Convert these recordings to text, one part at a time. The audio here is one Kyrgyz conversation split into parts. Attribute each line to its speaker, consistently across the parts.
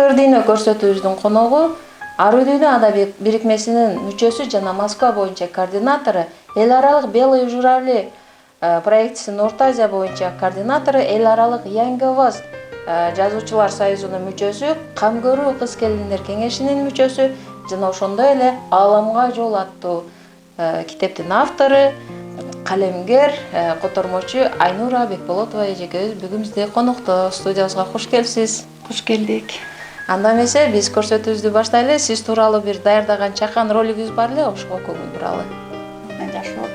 Speaker 1: Ар дүйнө көрсөтүүбүздүн коногу Ар дүйнө адабий бирикмесинин мүчөсү жана Москва боюнча координатору, эл аралык Белые журавли проектисинин Орто Азия боюнча координатору, эл аралык Young Voice жазуучулар союзунун мүчөсү, Кам көрүү кыз-келиндер кеңешинин мүчөсү жана ошондой эле Ааламга жол аттуу китептин автору, калемгер, котормочу Айнура Бекболотова эжекебиз бүгүн бизде конокто. Студиябызга кош келипсиз.
Speaker 2: Кош келдик.
Speaker 1: Анда эмесе биз көрсөтүүбүздү баштайлы. Сиз тууралуу бир даярдаган чакан ролигиңиз бар эле, ошого көңүл буралы.
Speaker 2: Жакшы болот.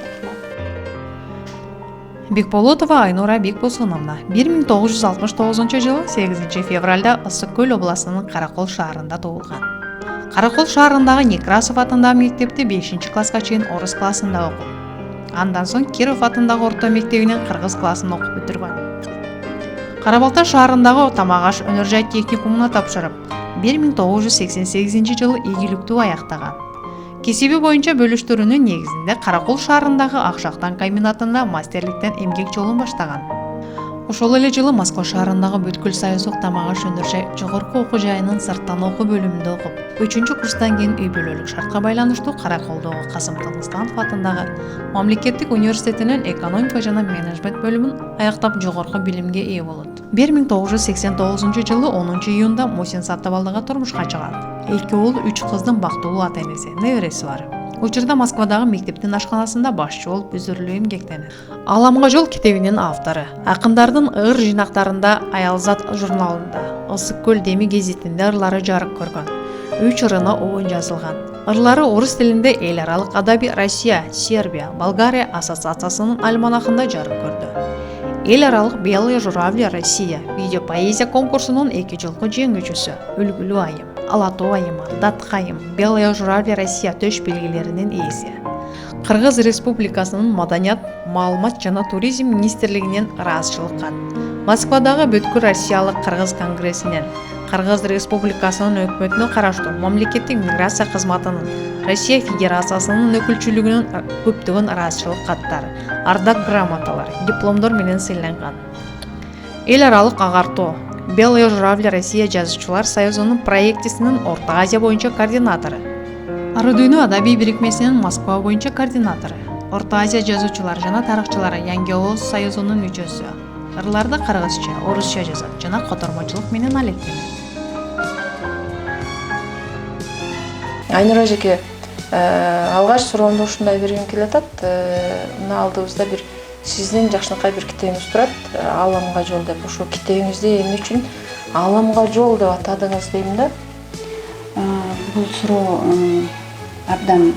Speaker 3: Бекболотова Айнура Бекбосуновна 1969 жылы 8 февралда Ысык көл областынын Каракол шаарында туулган. Каракол шаарындагы Некрасов атындагы мектепти 5-класска чейин орус классында окуп, андан соң Киров атындагы орто мектебинин кыргыз классын окуп бүтүргөн. Карабалта шаарындагы Тамагаш өнөр жай техникумуна тапшырып, 1988 жылы ийгиликтүү аяктаган. Кесиби боюнча бөлүштүрүүнүн негизинде Каракол шаарындагы Акшактан комбинатында мастерликтен эмгек жолун баштаган. Ошол эле жылы Москва шаарындагы Бүткүл союздук Тамагаш өнөр жай жогорку окуу жайынын сырттан окуу бөлүмүндө окуп, 3-курстан кийин үй бүлөлүк шартка байланыштуу Караколдогу Касым Тыныстанов атындагы Мамлекеттик университетинин экономика жана менеджмент бөлүмүн аяктап жогорку билимге ээ болот. 1989 жылы 10-июнда Мусин Саттыбалдыга турмушка чыгат. 2 уул 3 кыздын бактылуу ата-энеси, небереси бар. Учурда Москвадагы мектептин ашканасында башчы болуп үзүрлүү эмгектенет. Ааламга жол китебинин автору, акындардын ыр жыйнактарында, Аялзат журналында, Ысык көл деми гезитинде ырлары жарык көргөн. 3 ырына оон жазылган. Ырлары орус тилинде эл аралык адабий Россия, Сербия, Болгария ассоциациясынын альманахында жарык көрдү. Эл аралык Белые журавли Россия видео поэзия конкурсунун 2 жылкы жеңүүчүсү, Үлгүлүү айым, Алатоо айымы, Датка айым, Белые журавли Россия төш белгилеринин ээси. Кыргыз Республикасынын Маданият, маалымат жана туризм министрлигинен ыраазычылык кат. Москвадагы Бүткүл Россиялык кыргыз конгрессинен, Кыргыз Республикасынын өкмөтүнө караштуу мамлекеттик миграция кызматынын, Россия Федерациясынын өкүлчүлүгүнүн көптөгөн ыраазычылык каттары, ардак грамоталар, дипломдор менен сыйланган. Эл аралык агартуу Белые журавли Россия жазуучулар союзунун проектисинин Орто Азия боюнча координатору, Ар дүйнө адабий бирикмесинин Москва боюнча координатору, Орто Азия жазуучулар жана тарыхчылары Young Voice союзунун мүчөсү. Ырларды кыргызча, орусча жазат жана котормочулук менен алектенет.
Speaker 1: Айнура эжеке, алгач суроомду ушундай бергим келип атат. Мына алдыбызда бир сиздин жакшынакай бир китебиңиз турат, Ааламга жол деп. Ошол китебиңизди эмне үчүн Ааламга жол деп атадыңыз дейм да?
Speaker 2: Бул суроо абдан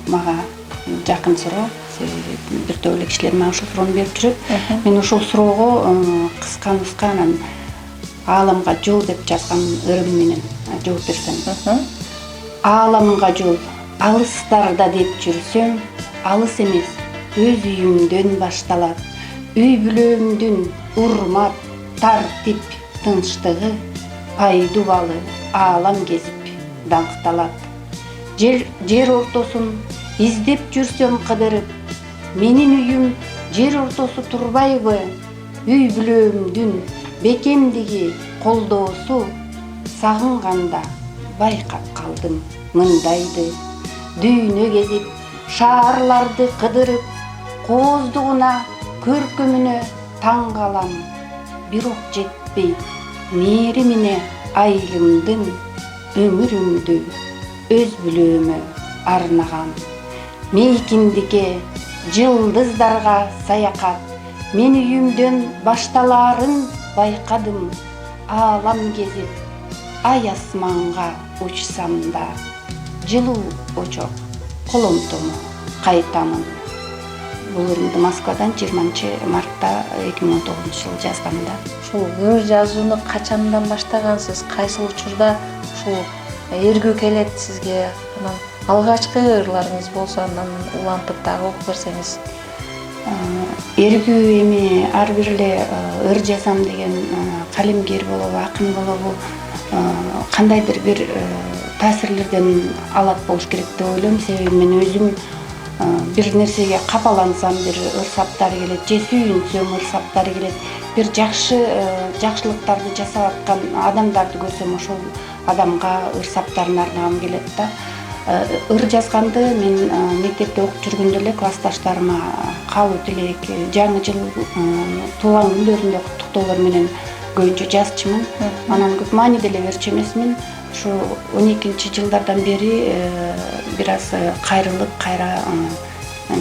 Speaker 2: мага жакын суроо. Бир топ эле кишилер мага ушул суроону берип жүрөт. Мен ушул суроого кыска анан Ааламга жол деп жазган ырым менен жооп берсем. Ааламга жол алыстарда деп жүрсөм, алыс эмес, өз үйүмдөн башталат. Үй бүлөмдүн урмат, тартип, тынчтыгы, пайдубалы аалам кезип даңкталат. Жер ортосун издеп жүрсөм кыдырып, менин үйүм жер ортосу турбайбы? Үй бүлөмдүн бекемдиги, колдоосу сагынганда байкап калдым мындайды. Дүйнө кезип, шаарларды кыдырып, кооздугуна, көркөмүнө таң калам. Бирок жетпей, мээримине айылымдын өмүрүмдү өз бүлөмө арнаган. Мейкиндикке, жылдыздарга саякат, мен үйүмдөн башталаарын байкадым. Аалам кезип, ай асманга учсам да, жылуу очок коломтому кайтамын. Бул ырымды Москвадан 20 мартта 2019 жылы жазгам да.
Speaker 1: Ушул ыр жазууну качандан баштагансыз? Кайсыл учурда ушул эргүү келет сизге? Анан алгачкы ырларыңыз болсо андан улантып дагы окуп берсеңиз.
Speaker 2: Эргүү эми ар бир эле ыр жазам деген калемгер болобу, акын болобу, кандайдыр бир таасирлерден алат болуш керек деп ойлойм. Себеби мен өзүм бир нерсеге капалансам, бир ыр саптары келет, же сүйүнсөм ыр саптары келет. бир жакшылыктарды жасап аткан адамдарды көрсөм ошол адамга ыр саптарын арнагым келет да. Ыр жазганды мен мектепте окуп жүргөндө эле классташтарыма каалоо тилек, жаңы жыл туулган күндөрүндө куттуктоолор менен көбүнчө жазчумун. Анан көп маани деле берчү эмесмин. Ушу 12 жылдардан бери бир аз кайра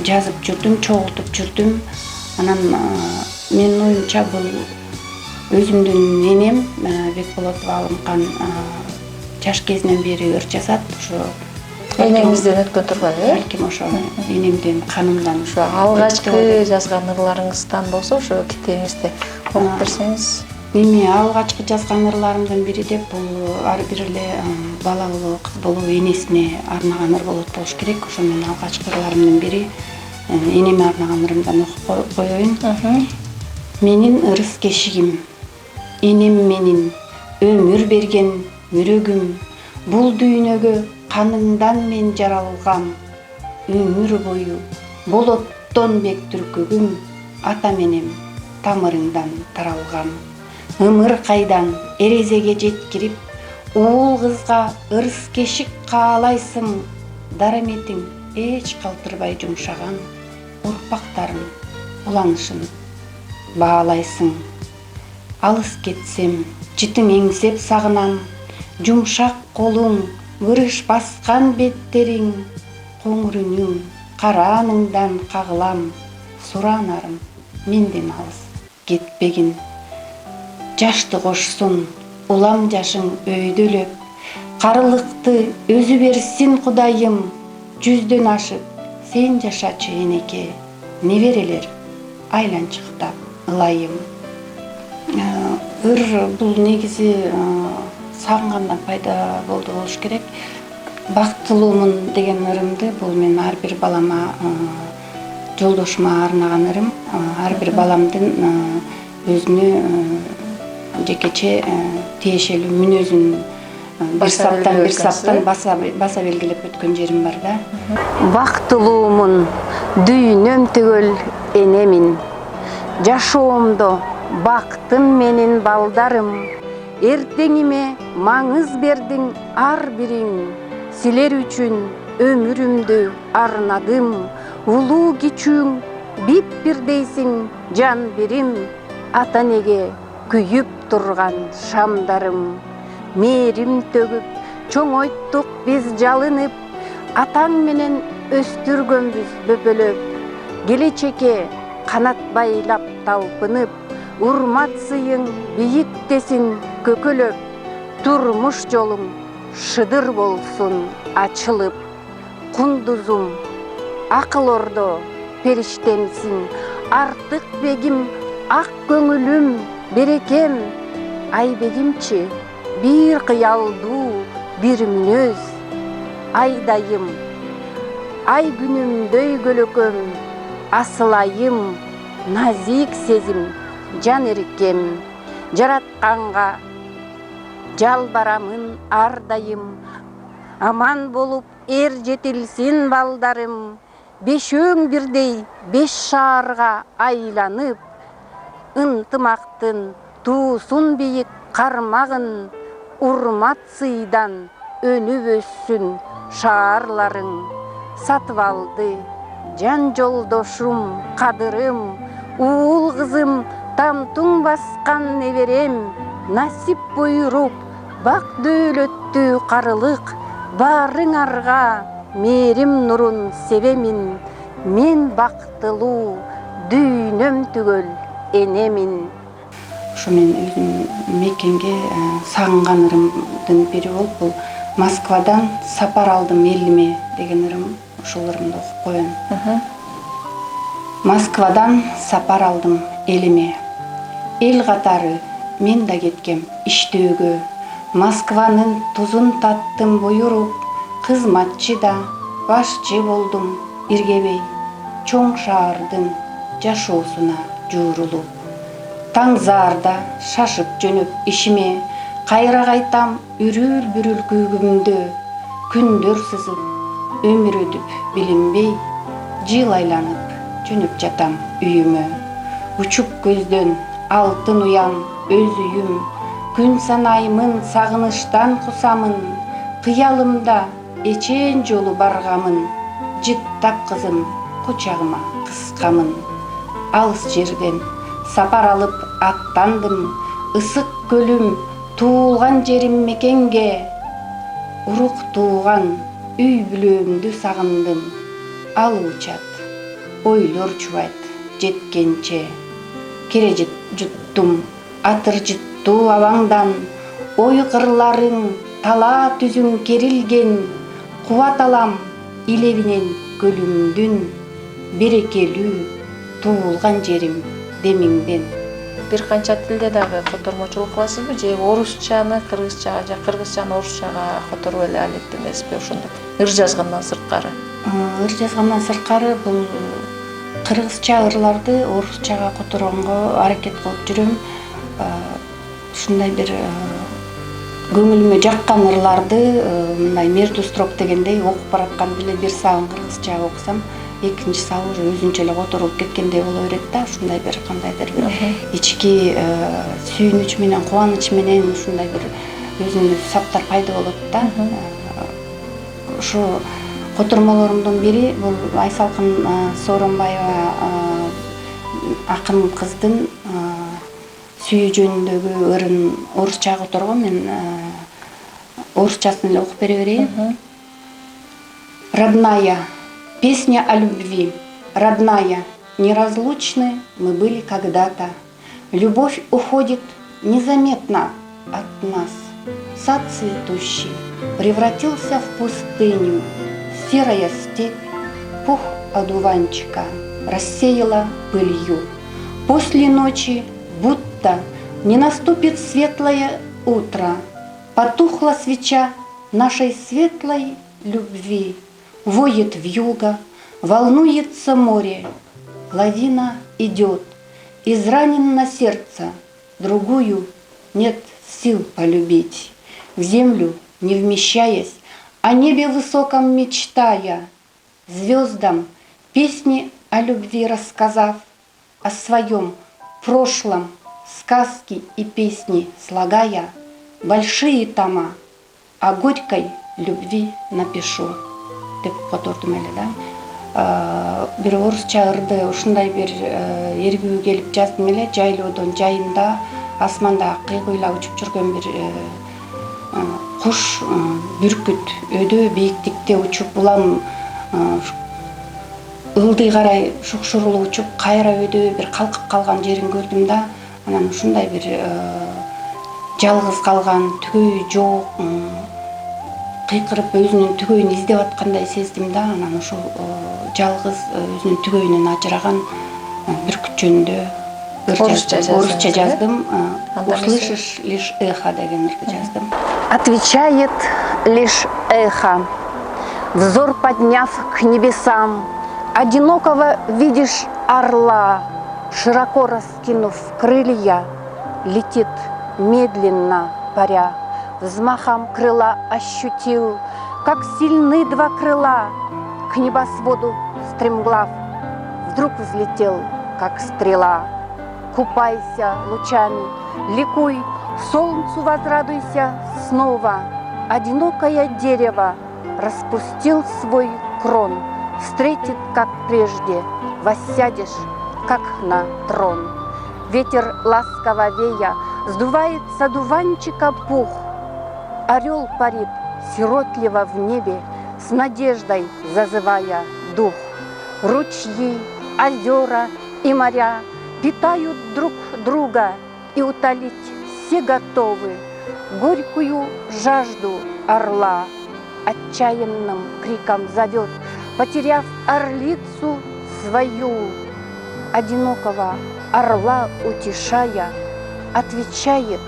Speaker 2: жазып жүрдүм, чогултуп жүрдүм. Анан менин оюмча бул өзүмдүн энем Бекболотова Алымкан жаш кезинен бери ыр жазат. Ушу
Speaker 1: Энеңизден өткөн турган,
Speaker 2: балким ошо энемден, канымдан.
Speaker 1: Ушу алгачкы жазган ырларыңыздан болсо ошо китебиңизди окуп берсеңиз.
Speaker 2: Эми алгачкы жазган ырларымдын бири деп бул ар бир эле бала болобу, кыз болобу энесине арнаган ыр болот болуш керек. Ошо менин алгачкы ырларымдын бири энеме арнаган ырымдан окуп коеюн. Менин ырыс кешигим, энем менин өмүр берген мүрөгүм, бул дүйнөгө каныңдан мен жаралгам, өмүр бою болоттон бек түркөгүм, ата менен тамырыңдан таралгам. Ымыр кайдан эрезеге жеткирип, уул кызга ырыс кешик каалайсың, дараметиң эч калтырбай жумшаган, урпактарын уланышын баалайсың. Алыс кетсем, жытың эңсеп сагынам, жумшак колуң, вырыш баскан беттериң, коңур үнүң, карааныңдан кагылам, сураанарым менден алыс кетпегин. Жашты кошсун, улам жашың өйдөлөп, карылыкты өзү берсин Кудайым, 100дөн ашып сен жашачы энеке, неберелер айланчыктап ылайым. Ыр бул негизи сагынгандан пайда болду болуш керек. Бактылуумун деген ырымды бул мен ар бир балама, жолдошума арнаган ырым. Ар бир баламдын өзүнө жекече тиешелүү мүнөзүн бир саптан баса белгилеп өткөн жерим бар да. Бактылуумун, дүйнөм түгөл энемин, жашоомдо бактым менин балдарым, эртеңиме маңыз бердиң ар бириң, силер үчүн өмүрүмдү арнадым, улуу кичүүң бип-бирдейсиң жан бирим, ата неге күйүп турган шамдарым. Мээрим төгүп, чоңойттук биз жалынып, атаң менен өстүргөнбүз бөпөлөп, келечекке канат байлап талпынып, урмат сыйың бийиктесин көкөлөп, турмуш жолуң шыдыр болсун ачылып, кундузум, акыл ордо периштемсиң, артык бегим, ак көңүлүм, берекем, айбегимчи, бир кыялдуу, бир мүнөз, айдайым, ай күнүмдөй көлөкөм, асылайым, назик сезим, жан эркем, жаратканга жалбарамын ар дайым, аман болуп эр жетилсин балдарым, бешөөң бирдей 5 шаарга айланып, ынтымактын туусун бийик кармагын, урмат сыйдан өнүп өссүн шаарларың, сатып алды жан жолдошум, кадырым, уул кызым, тамтуң баскан неберем, насип буйруп бак дөөлөттүү карылык, баарыңарга мээрим нурун себемин, мен бактылуу, дүйнөм түгөл энемин. Ошо мен өзүм мекенге сагынган ырымдын бири болуп, бул Москвадан сапар алдым элиме деген ырым. Ошол ырымды окуп коеюн. Москвадан сапар алдым элиме, эл катары мен да кеткем иштөөгө, Москванын тузун таттым буйруп, кызматчы да башчы болдум иргебей, чоң шаардын жашоосуна жуурулуп. Таңзаарда шашып жөнөп ишиме, кайра кайтам үрүл-бүрүл күйгүмдө, күндөр сызып, өмүр өтүп билинбей, жыл айланып жөнөп жатам үйүмө. Учуп көздөн алтын уям, өз үйім, күн санаймын, сағыныштан құсамын, қиялымда ечен жолу барғамын, жит тапқызым, құчағыма қысқамын. Алыс жерден сапар алып аттандым, ысык көлүм, туылған жерім мекенге, урук туған үй бүлөмдү сагындым. Ал учат, ойлор чубайт жеткенче, кере жуттум, атыр жыттуу абаңдан, ой кырларың тала түзүң керилген, кубат алам илебинен көлүмдүн, берекелүү туылган жерим демиңден.
Speaker 1: Бир канча тилде дагы котормочулук кыласызбы, же орусчаны кыргызчага, же кыргызчаны орусчага которуп эле алектенесизби ошондо? Ыр жазгандан сырткары.
Speaker 2: Ыр жазгандан сырткары бул кыргызча ырларды орусчага которгонго аракет кылып жүрөм. Ушундай бир көңүлүмө жаккан ырларды мындай мерду строк дегендей окуп баратканда эле бир сабын кыргызча окусам, экинчи сабы уже өзүнчө эле которулуп кеткендей боло берет да. Ушундай бир кандайдыр бир ички сүйүнүч менен, кубаныч менен ушундай бир өзүнө саптар пайда болот да. Ушу котормолорумдун бири бул Айсалкын Сооронбаева акын кыздын сүйүү жөнүндөгү ырын орусча которгон. Мен орусчасын эле окуп бере берейин. Родная, песня о любви. Родная, неразлучны мы были когда-то. Любовь уходит незаметно от нас. Сад цветущий превратился в пустыню. Серая степь, пух одуванчика рассеяла пылью. После ночи будто не наступит светлое утро. Потухла свеча нашей светлой любви. Воет вьюга, волнуется море. Лавина идет, изранено сердце. Другую нет сил полюбить. В землю не вмещаясь, о небе высоком мечтая, звездам песни о любви рассказав, о своем прошлом сказки и песни слагая, большие тома о горькой любви напишу. Деп котордум эле да. Бир орусча ырды ушундай бир эргүү келип жаздым эле. Жайлоодон жайында асманда кыйгыйлап учуп жүргөн бир куш, бүркүт өдө бийиктикте учуп, улам ылдый карай шукшурулуп учуп, кайра өдө бир калкып калган жерин көрдүм да. Анан ушундай бир жалгыз калган, түгөй жок, кыйкырып өзүнүн түгөйүн издеп аткандай сездим да. Анан ошол жалгыз өзүнүн түгөйүнөн ажыраган бүркүт жөнүндө орусча жаздым. Услышишь лишь эхо деген ырды жаздым.
Speaker 4: Отвечает лишь эхо, взор подняв к небесам, одинокого видишь орла, широко раскинув крылья, летит медленно паря. Взмахом крыла ощутил, как сильны два крыла, к небосводу стремглав, вдруг взлетел, как стрела. Купайся лучами, ликуй, солнцу возрадуйся снова. Одинокое дерево распустил свой крон, встретит, как прежде, воссядешь, как на трон. Ветер ласково вея сдувает с одуванчика пух. Орел парит сиротливо в небе, с надеждой зазывая дух. Ручьи, озера и моря питают друг друга, и утолить все готовы горькую жажду орла. Отчаянным криком зовет, потеряв орлицу свою. Одинокого орла утешая, отвечает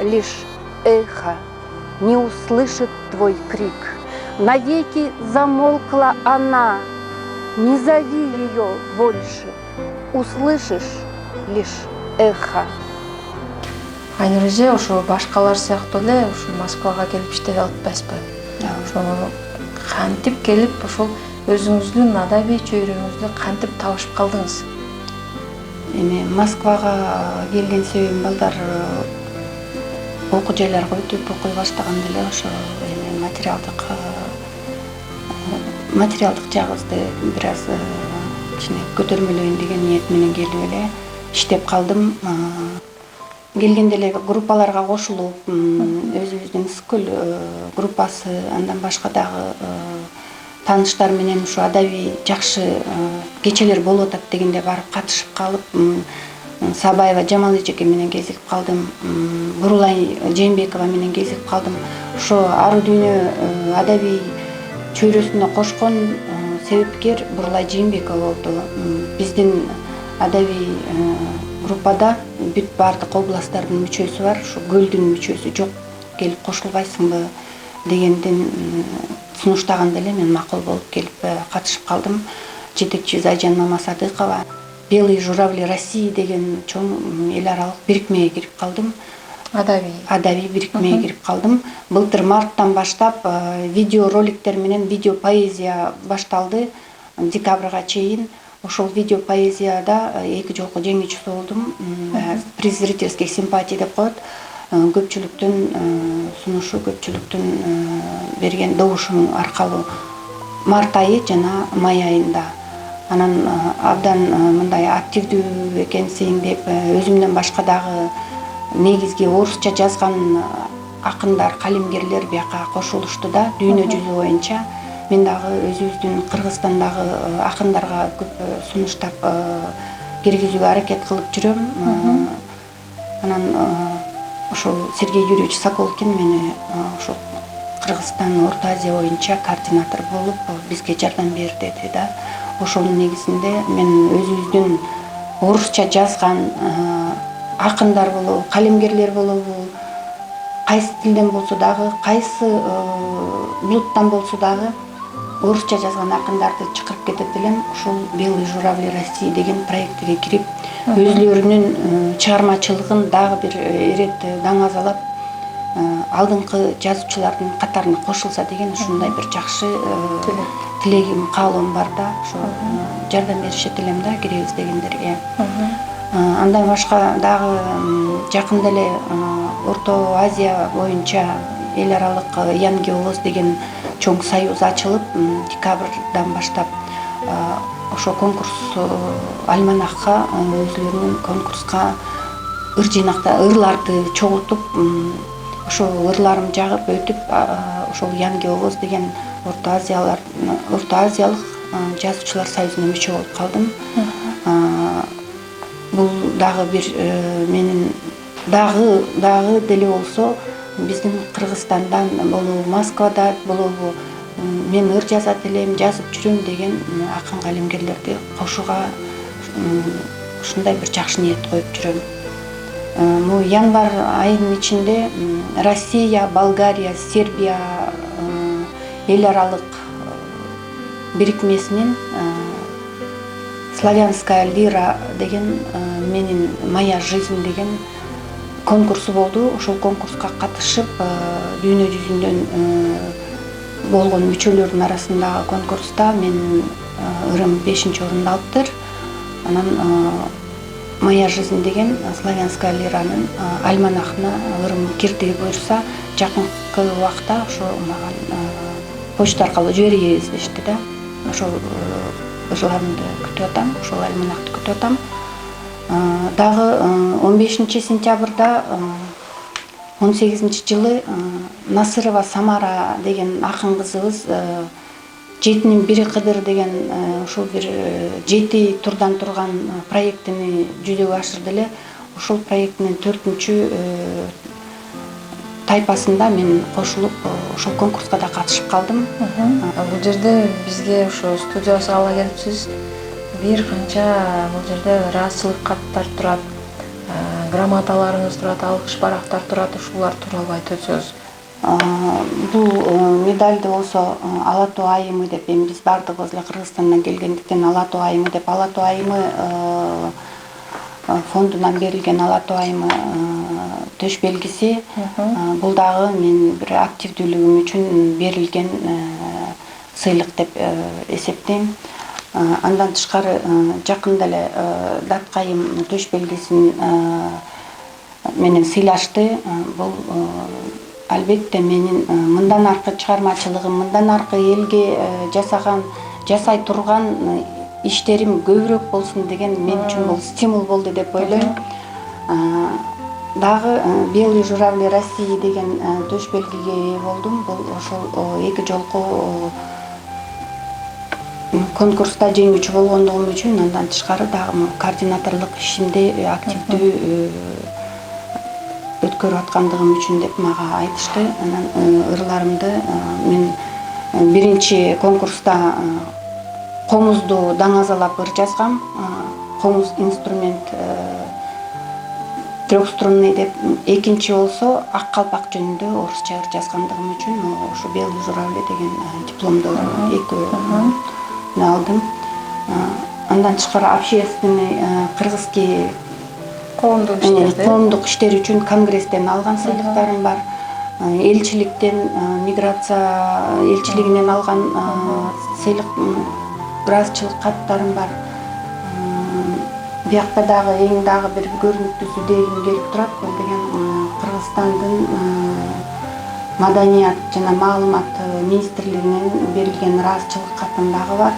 Speaker 4: лишь эхо. Не услышит твой крик, навеки замолкла она. Не зови ее больше, услышишь лишь эхо.
Speaker 1: Айнуреже, ошо башкалар сыяктуу эле ушу Москвага келип иштеп атпайсызбы? Ошону кантип келип ошол өзүңүздүн адабий чөйрөңүздү кантип табышып калдыңыз?
Speaker 2: эми Москвага келген себебим балдар окуу жайларга өтүп окуй баштаганда эле ошо эми материалдык жагыбызды бир аз кичине көтөрмөлөйүн деген ниет менен келип эле иштеп калдым. Келгенде эле группаларга кошулуп, өзүбүздүн Скөл группасы, андан башка дагы тааныштар менен ушу адабий жакшы кечелер болуп атат дегенде барып катышып калып, Сабаева Жамал эжеке менен кезигип калдым, Бурулай Жээнбекова менен кезигип калдым. Ошо ары дүйнө адабий чөйрөсүнө кошкон себепкер Бурулай Жээнбекова болду. Биздин адабий группада бүт баардык областтардын мүчөсү бар, ушу Көлдүн мүчөсү жок, келип кошулбайсыңбы дегенден сунуштаганда эле мен макул болуп келип катышып калдым. Жетекчибиз Айжан Мамасадыкова, Белые журавли России деген чоң эл аралык бирикмеге кирип калдым. Адабий бирикмеге кирип калдым. Былтыр марттан баштап видео роликтер менен видео поэзия башталды декабрга чейин. Ошол видео поэзияда 2 жолку жеңүүчүсү болдум. Приз зрительских симпатий деп коет. Көпчүлүктүн сунушу, көпчүлүктүн берген добушум аркалуу март айы жана май айында. Анан абдан мындай активдүү экенсиң деп өзүмдөн башка дагы негизги орусча жазган акындар, калемгерлер бияка кошулушту да, дүйнө жүзү боюнча. Мен дагы өзүбүздүн Кыргызстандагы акындарга көп сунуштап киргизүүгө аракет кылып жүрөм. Анан ошол Сергей Юрьевич Соколкин мени ошол Кыргызстан, Орто Азия боюнча координатор болуп бизге жардам бер деди да. Ошонун негизинде мен өзүбүздүн орусча жазган акындар болобу, калемгерлер болобу, кайсы тилден болсо дагы, кайсы булуттан болсо дагы орусча жазган акындарды чакырып кетет элем. Ошол Белые журавли России деген проектиге кирип, өзлөрүнүн чыгармачылыгын дагы бир ирет даңазалап, алдыңкы жазуучулардын катарына кошулса деген ушундай бир жакшы тилегим, каалоом бар да. Ошо жардам беришет элем да киребиз дегендерге. Андан башка дагы жакында эле Орто Азия боюнча эл аралык Янги Овоз деген чоң союз ачылып, декабрдан баштап ошо конкурс альманахка өзлөрүнүн конкурска ырларды чогултуп, ошо ырларым жагып өтүп, ошол Янги Овоз деген Орто Азиялык жазуучулар союзуна мүчө болуп калдым. Бул дагы бир менин дагы деле болсо биздин Кыргызстандан болобу, Москвада болобу мен ыр жазат элем, жазып жүрөм деген акын калемгерлерди кошууга ушундай бир жакшы ниет коюп жүрөм. Бул январь айынын ичинде Россия, Болгария, Сербия эл аралык бирикмесинин Славянская лира деген менин «Моя жизнь» деген конкурсу болду. Ошол конкурска катышып, дүйнө жүзүндөн болгон мүчөлөрдүн арасындагы конкурста менин ырым 5-орунду алыптыр. Анан «Моя жизнь» деген Славянская лиранын альманахына ырым кирди буюрса, жакынкы убакта ошо мага почта аркылуу жиберебиз дешти да. Ошол ырларымды күтүп атам, ошол альманахты күтүп атам. Дагы 15 сентябрда 18-жылы Насырова Самара деген акын кызыбыз 7-нин бири Кыдыр деген ошол бир 7 турдан турган проектини жүзөгө ашырды эле. Ошол проекттин 4-чү тайпасында мен кошулуп ошол конкурска да катышып калдым.
Speaker 1: Бул жерде бизге ошо студиябызга ала келипсиз. Бир канча бул жерде ыраазычылык каттар турат, грамоталарыңыз турат, алкыш барактар турат. Ушулар тууралуу айтып өтсөңүз.
Speaker 2: Бул медальды болсо Ала Тоо айымы деп, эми биз бардыгыбыз эле Кыргызстандан келгендиктен Ала Тоо айымы деп, Ала Тоо айымы фондунан берилген Ала Тоо айымы төш белгиси. Бул дагы мен бир активдүүлүгүм үчүн берилген сыйлык деп эсептейм. Андан тышкары жакында эле Даткайым төш белгисин менен сыйлашты. Бул албетте менин мындан аркы чыгармачылыгым, мындан аркы элге жасай турган иштерим көбүрөөк болсун деген мен үчүн бул стимул болду деп ойлойм. Дагы Белые журавли России деген төш белгиге ээ болдум. Бул ошол 2 жолку конкурста жеңүүчү болгондугум үчүн, андан тышкары дагы координаторлук ишимди активдүү өткөрүп аткандыгым үчүн деп мага айтышты. Анан ырларымды мен биринчи конкурста комузду даңазалап ыр жазгам. Комуз инструмент трехструнный деп. Экинчи болсо ак калпак жөнүндө орусча ыр жазгандыгым үчүн ошо Белые журавли деген дипломду экөө алдым. Андан тышкары общественный кыргызский коомдук иштер үчүн конгресстен алган сыйлыктарым бар. Элчиликтен, миграция элчилигинен алган сыйлык, ыраазычылык каттарым бар. Биякта дагы эң дагы бир көрүнүктүүсү дегим келип турат. Бул деген Кыргызстандын Маданият жана маалымат министрлигинен берилген ыраазычылык катым дагы бар.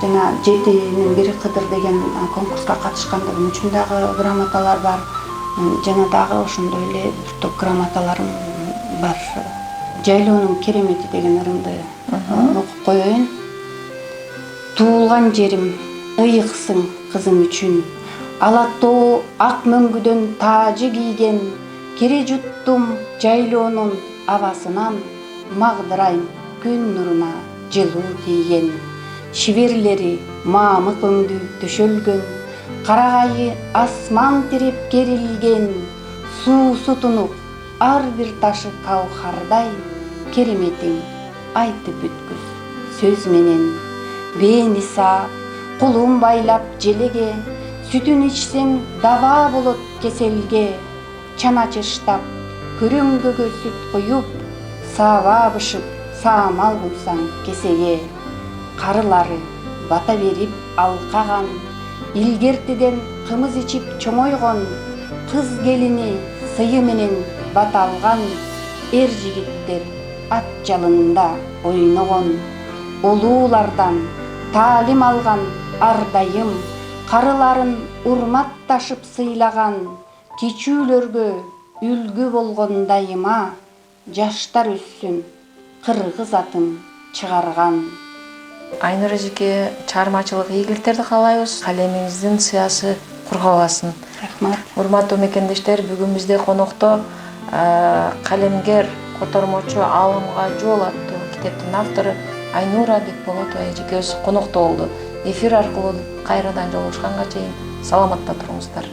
Speaker 2: Жана 7-1 Кыдыр деген конкурска катышкандыгым үчүн дагы грамоталар бар. Жана дагы ошондой эле бир топ грамоталарым бар. Жайлоонун керемети деген ырымды окуп коеюн. Туулган жерим ыйыксың кызым үчүн. Ала тоо ак мөңгүдөн таажы кийген. Кере жуттум жайлоонун абасынан. Магдырайм күн нуруна жылуу тийген. Шиберлери мамык өңдүү төшөлгөн. Карагайы асман тирип керилген. Суу сутунуп ар бир ташы каухардай. Кереметиң айтып бүткүс сөз менен. Бениса кулун байлап желеге. Сүтүн ичсең даба болот кеселге. Чаначыштап көрөңгөгө сүт куюп. Саба бышып саамал куйсаң кесеге. Карылары бата берип алкаган. Илгертиден кымыз ичип чоңойгон. Кыз келини сыйы менен бата алган. Эр жигиттер ат жалында ойногон. Улуулардан таалим алган ардайым. Карыларын урматташып сыйлаган. Кичүүлөргө үлгү болгон дайыма. Жаштар өссүн кыргыз атын чыгарган.
Speaker 1: Айнур эжеке, чыгармачылык ийгиликтерди каалайбыз. Калемиңиздин сыясы кургабасын.
Speaker 2: Рахмат.
Speaker 1: Урматтуу мекендештер, бүгүн бизде конокто калемгер, котормочу Алымга жол аттуу китептин автору Айнура Бекболотова эжекебиз конокто болду. Эфир аркылуу кайрадан жолугушканга чейин саламатта туруңуздар.